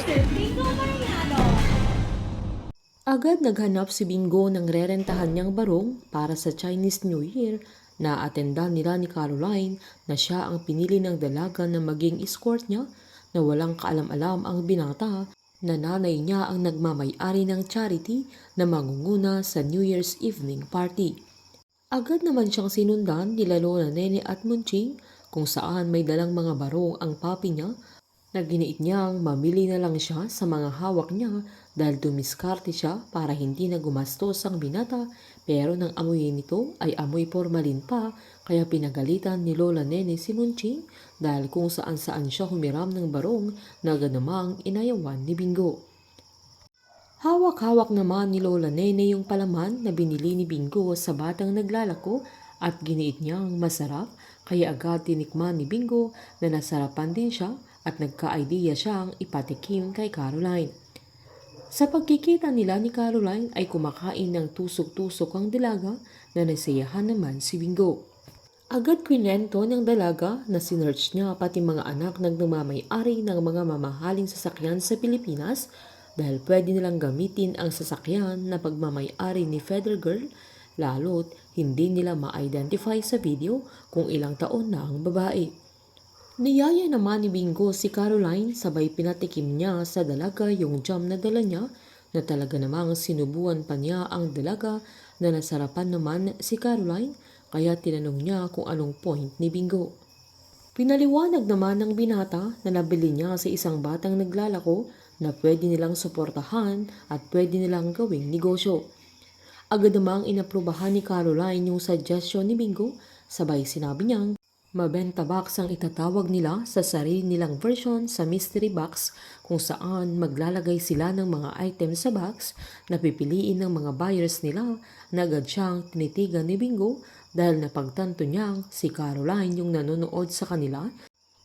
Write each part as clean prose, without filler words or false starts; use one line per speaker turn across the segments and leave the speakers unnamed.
Bingo Mariano.
Agad naghanap si Bingo ng rerentahan niyang barong para sa Chinese New Year na atenda nila ni Caroline na siya ang pinili ng dalaga na maging escort niya na walang kaalam-alam ang binata na nanay niya ang nagmamay-ari ng charity na mangunguna sa New Year's evening party. Agad naman siyang sinundan nila Lola Nene at Munching kung saan may dalang mga barong ang papi niya na giniit niyang mamili na lang siya sa mga hawak niya dahil dumiskarte siya para hindi na gumastos ang binata pero nang amuyin nito ay amoy formalin pa kaya pinagalitan ni Lola Nene si Munching dahil kung saan saan siya humiram ng barong na ganamang inayawan ni Bingo. Hawak-hawak naman ni Lola Nene yung palaman na binili ni Bingo sa batang naglalako at giniit niyang masarap kaya agad tinikman ni Bingo na nasarapan din siya at nagka-idea siyang ipatikim kay Caroline. Sa pagkikita nila ni Caroline ay kumakain ng tusok-tusok ang dalaga na nasiyahan naman si Bingo. Agad kwento ng dalaga na sinearch niya pati mga anak ng nagmamay-ari ng mga mamahaling sasakyan sa Pilipinas dahil pwede nilang gamitin ang sasakyan na pagmamay-ari ni Feather Girl lalo't hindi nila ma-identify sa video kung ilang taon na ang babae. Niyaya naman ni Bingo si Caroline sabay pinatikim niya sa dalaga yung jam na dala niya na talaga namang sinubuan pa niya ang dalaga na nasarapan naman si Caroline kaya tinanong niya kung anong point ni Bingo. Pinaliwanag naman ng binata na nabili niya sa isang batang naglalako na pwede nilang suportahan at pwede nilang gawing negosyo. Agad namang inaprubahan ni Caroline yung suggestion ni Bingo sabay sinabi niyang mabenta box ang itatawag nila sa sarili nilang version sa mystery box kung saan maglalagay sila ng mga items sa box na pipiliin ng mga buyers nila na agad siyang tinitigan ni Bingo dahil napagtanto niyang si Caroline yung nanonood sa kanila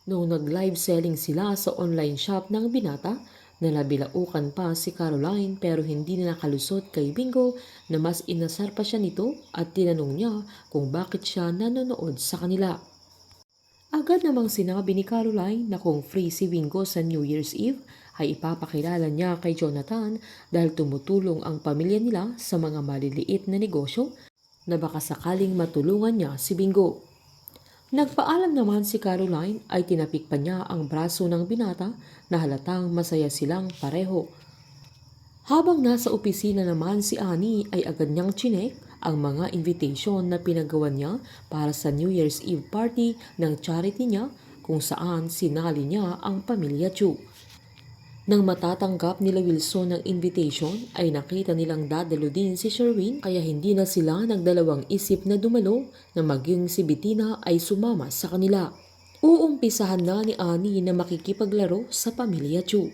noong nag-live selling sila sa online shop ng binata na nabilaukan pa si Caroline pero hindi na nakalusot kay Bingo na mas inasar pa siya nito at tinanong niya kung bakit siya nanonood sa kanila. Agad namang sinabi ni Caroline na kung free si Bingo sa New Year's Eve ay ipapakilala niya kay Jonathan dahil tumutulong ang pamilya nila sa mga maliliit na negosyo na baka sakaling matulungan niya si Bingo. Nagpaalam naman si Caroline ay tinapik pa niya ang braso ng binata na halatang masaya silang pareho. Habang nasa opisina naman si Annie ay agad niyang chinek ang mga invitation na pinagawa niya para sa New Year's Eve party ng charity niya kung saan sinali niya ang pamilya Chu. Nang matatanggap nila Wilson ng invitation ay nakita nilang dadalo din si Sherwin kaya hindi na sila nagdalawang isip na dumalo na maging si Bettina ay sumama sa kanila. Uumpisahan na ni Annie na makikipaglaro sa pamilya Chu.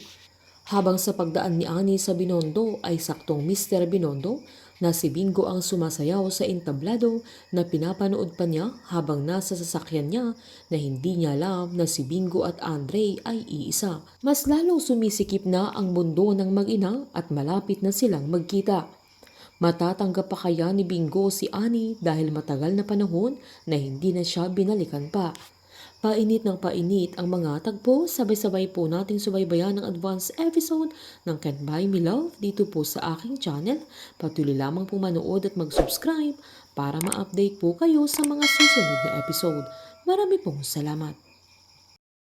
Habang sa pagdaan ni Annie sa Binondo ay saktong Mr. Binondo na si Bingo ang sumasayaw sa entablado na pinapanood pa niya habang nasa sasakyan niya na hindi niya alam na si Bingo at Andre ay iisa. Mas lalong sumisikip na ang mundo ng mag-ina at malapit na silang magkita. Matatanggap pa kaya ni Bingo si Annie dahil matagal na panahon na hindi na siya binalikan pa. Painit ng painit ang mga tagpo, sabay-sabay po nating subaybayan ang advance episode ng Can't Buy Me Love dito po sa aking channel. Patuloy lamang po manood at mag-subscribe para ma-update po kayo sa mga susunod na episode. Marami pong salamat.